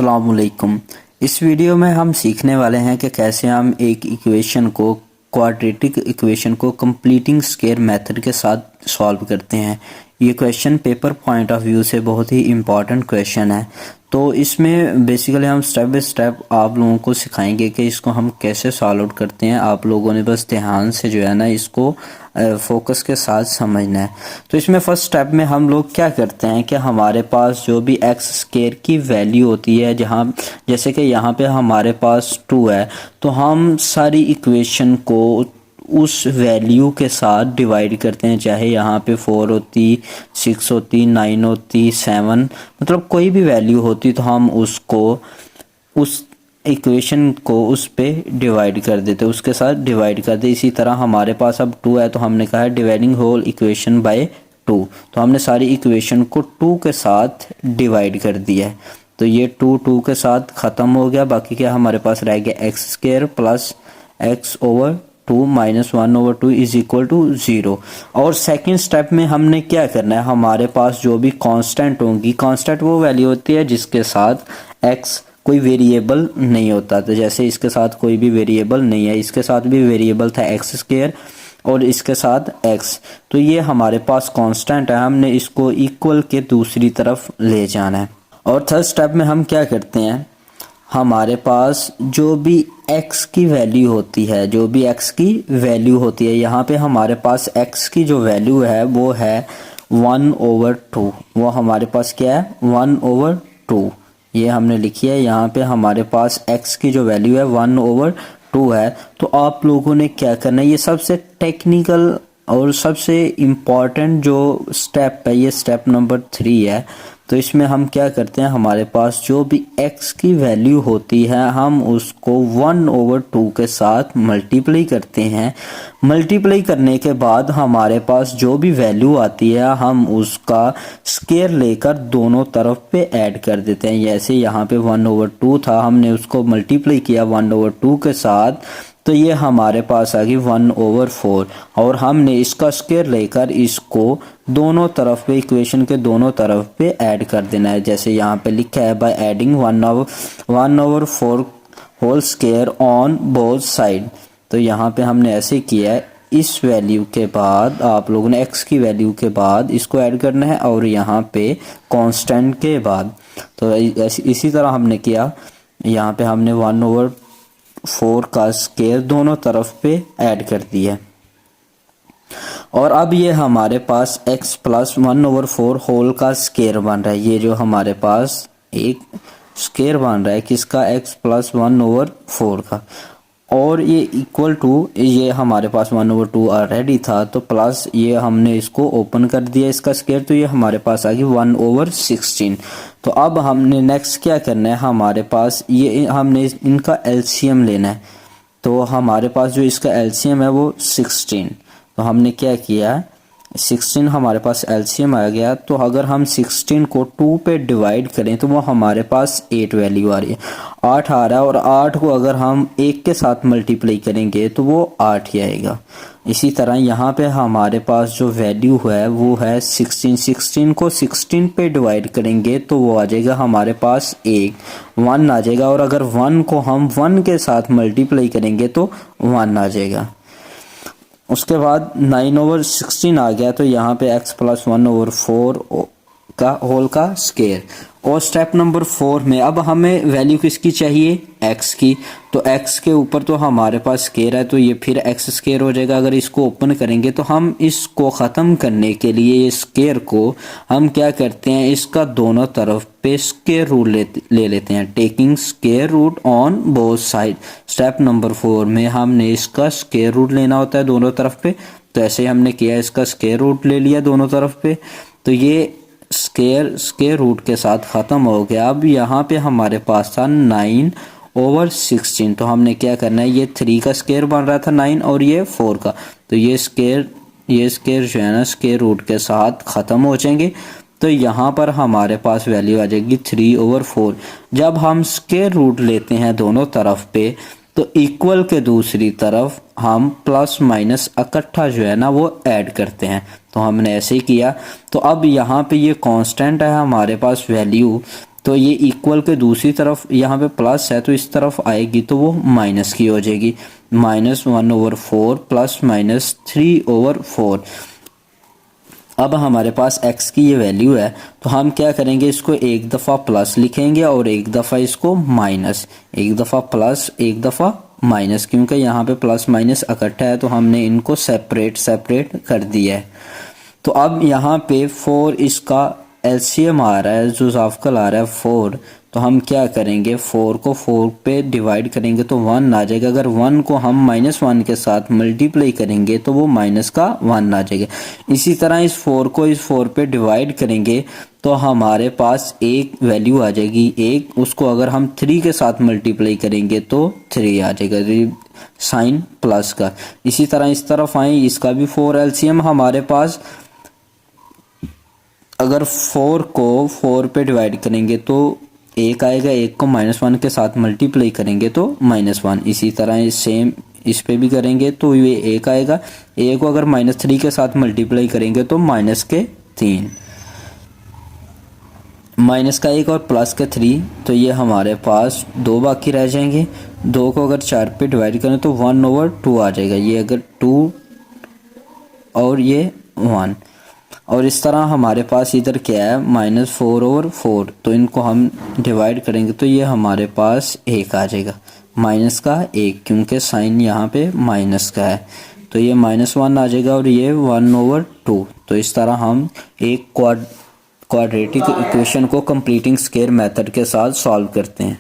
अस्सलामुअलैकुम। इस वीडियो में हम सीखने वाले हैं कि कैसे हम एक इक्वेशन को क्वाड्रेटिक इक्वेशन को कंप्लीटिंग स्क्वायर मेथड के साथ सॉल्व करते हैं। ये question paper point of view से बहुत ही इम्पॉर्टेंट क्वेश्चन है। तो इसमें बेसिकली हम स्टेप बाय स्टेप आप लोगों को सिखाएंगे कि इसको हम कैसे सॉल्व आउट करते हैं। आप लोगों ने बस ध्यान से जो है ना इसको फोकस के साथ समझना है। तो इसमें फर्स्ट स्टेप में हम लोग क्या करते हैं कि हमारे पास जो भी एक्स स्क्वायर की वैल्यू होती है, जहाँ जैसे कि यहाँ पे हमारे पास 2 है, तो हम सारी इक्वेशन को उस वैल्यू के साथ डिवाइड करते हैं। चाहे यहाँ पे 4 होती, 6 होती, 9 होती, 7, मतलब कोई भी वैल्यू होती तो हम उसको उस इक्वेशन को उस पे डिवाइड कर देते, उसके साथ डिवाइड कर दे। इसी तरह हमारे पास अब 2 है तो हमने कहा है डिवाइडिंग होल इक्वेशन बाय 2, तो हमने सारी इक्वेशन को 2 के साथ डिवाइड कर दिया है। तो ये 2 के साथ ख़त्म हो गया। बाकी क्या हमारे पास रह गया x square plus x over 2 minus 1/2 is equal to 0। और सेकेंड स्टेप में हमने क्या करना है, हमारे पास जो भी कांस्टेंट होंगी, कांस्टेंट वो वैल्यू होती है जिसके साथ एक्स कोई वेरिएबल नहीं होता। तो जैसे इसके साथ कोई भी वेरिएबल नहीं है, इसके साथ भी वेरिएबल था एक्स स्क्वायर और इसके साथ एक्स, तो ये हमारे पास कांस्टेंट है, हमने इसको इक्वल के दूसरी तरफ ले जाना है। और थर्ड स्टेप में हम क्या करते हैं, हमारे पास जो भी x की वैल्यू होती है, जो भी x की वैल्यू होती है, यहाँ पे हमारे पास x की जो वैल्यू है वो है 1/2। वो हमारे पास क्या है 1/2, ये हमने लिखी है। यहाँ पे हमारे पास x की जो वैल्यू है 1/2 है। तो आप लोगों ने क्या करना है, ये सबसे टेक्निकल और सबसे इम्पॉर्टेंट जो स्टेप है, ये स्टेप नंबर 3 है। तो इसमें हम क्या करते हैं, हमारे पास जो भी x की वैल्यू होती है हम उसको 1/2 के साथ मल्टीप्लाई करते हैं। मल्टीप्लाई करने के बाद हमारे पास जो भी वैल्यू आती है हम उसका स्क्वायर लेकर दोनों तरफ पे ऐड कर देते हैं। जैसे यहाँ पे 1/2 था, हमने उसको मल्टीप्लाई किया 1/2 के साथ, तो ये हमारे पास आ गई 1/4। और हमने इसका स्क्वायर लेकर इसको दोनों तरफ पे, इक्वेशन के दोनों तरफ पे ऐड कर देना है। जैसे यहाँ पे लिखा है by adding 1/4 whole square on both side. तो यहाँ पे हमने ऐसे किया है, इस वैल्यू के बाद आप लोगों ने x की वैल्यू के बाद इसको ऐड करना है और यहाँ पे कांस्टेंट के बाद। तो इसी तरह हमने किया, यहाँ पे हमने 1/4 का स्क्वायर दोनों तरफ पे ऐड कर दिया। और अब ये हमारे पास x प्लस 1/4 होल का स्क्वायर बन रहा है। ये जो हमारे पास एक स्क्वायर बन रहा है किसका, x प्लस 1/4 का, और ये इक्वल टू, ये हमारे पास 1/2 ऑलरेडी था तो प्लस ये हमने इसको ओपन कर दिया इसका स्क्वायर, तो ये हमारे पास आ गई 1/16। तो अब हमने नेक्स्ट क्या करना है, हमारे पास ये हमने इनका एलसीएम लेना है। तो हमारे पास जो इसका एलसीएम है वो 16। तो हमने क्या किया, 16 हमारे पास एलसीएम आ गया। तो अगर हम 16 को 2 पे डिवाइड करें तो वो हमारे पास 8 वैल्यू आ रही है, 8 आ रहा है। और 8 को अगर हम 1 के साथ मल्टीप्लाई करेंगे तो वो 8 ही आएगा। इसी तरह यहाँ पे हमारे पास जो वैल्यू है वो है 16। 16 को 16 पे डिवाइड करेंगे तो वो आ जाएगा हमारे पास 1 आ जाएगा। और अगर 1 को हम 1 के साथ मल्टीप्लाई करेंगे तो 1 आ जाएगा। उसके बाद 9/16 आ गया, तो यहाँ पे x प्लस 1/4 का होल का स्क्वायर। और स्टेप नंबर 4 में अब हमें वैल्यू किसकी चाहिए, x की। तो x के ऊपर तो हमारे पास स्क्वायर है तो ये फिर x स्क्वायर हो जाएगा। अगर इसको ओपन करेंगे तो हम इसको ख़त्म करने के लिए ये स्क्वायर को हम क्या करते हैं, इसका दोनों तरफ पे स्क्वायर रूट ले लेते हैं, taking square root on both side. Step number 4 में हमने इसका स्क्वायर रूट लेना होता है दोनों तरफ पे। तो ऐसे हमने किया, इसका स्क्वायर रूट ले लिया दोनों तरफ पे, तो ये स्क्वायर रूट के साथ ख़त्म हो गया। अब यहाँ पे हमारे पास था 9/16। तो हमने क्या करना है, ये 3 का स्क्वायर बन रहा था 9 और ये 4 का, तो ये स्क्वायर जो है ना स्क्वायर रूट के साथ ख़त्म हो जाएंगे। तो यहाँ पर हमारे पास वैल्यू आ जाएगी 3/4। जब हम स्क्वायर रूट लेते हैं दोनों तरफ पे तो इक्वल के दूसरी तरफ हम प्लस माइनस इकट्ठा जो है ना वो ऐड करते हैं। तो हमने ऐसे ही किया। तो अब यहाँ पे ये कांस्टेंट है हमारे पास वैल्यू, तो ये इक्वल के दूसरी तरफ यहाँ पे प्लस है तो इस तरफ आएगी तो वो माइनस की हो जाएगी, -1/4 प्लस -3/4। अब हमारे पास x की ये वैल्यू है तो हम क्या करेंगे, इसको एक दफ़ा प्लस लिखेंगे और एक दफ़ा इसको माइनस, एक दफ़ा प्लस एक दफ़ा माइनस, क्योंकि यहाँ पे प्लस माइनस इकट्ठा है तो हमने इनको सेपरेट कर दिया है। तो अब यहाँ पे 4 इसका एलसीएम आ रहा है, जो ज़ाफ़कल आ रहा है 4, तो हम क्या करेंगे 4 को 4 पे डिवाइड करेंगे तो 1 आ जाएगा। अगर 1 को हम -1 के साथ मल्टीप्लाई करेंगे तो वो माइनस का 1 आ जाएगा। इसी तरह इस 4 को इस 4 पे डिवाइड करेंगे तो हमारे पास एक वैल्यू आ जाएगी 1, उसको अगर हम 3 के साथ मल्टीप्लाई करेंगे तो 3 आ जाएगा, साइन प्लस का। इसी तरह इस तरफ आए, इसका भी 4 एलसीएम हमारे पास, अगर 4 को 4 पे डिवाइड करेंगे तो 1 आएगा, 1 को -1 के साथ मल्टीप्लाई करेंगे तो -1। इसी तरह सेम इस पे भी करेंगे तो ये 1 आएगा, 1 को अगर -3 के साथ मल्टीप्लाई करेंगे तो -3, -1 और +3, तो ये हमारे पास 2 बाकी रह जाएंगे। 2 को अगर 4 पे डिवाइड करें तो 1/2 आ जाएगा, ये अगर 2 और ये 1। और इस तरह हमारे पास इधर क्या है -4/4, तो इनको हम डिवाइड करेंगे तो ये हमारे पास 1 आ जाएगा, माइनस का 1, क्योंकि साइन यहाँ पे माइनस का है तो ये -1 आ जाएगा और ये 1/2। तो इस तरह हम एक क्वाड्रेटिक इक्वेशन को कंप्लीटिंग स्क्वायर मेथड के साथ सॉल्व करते हैं।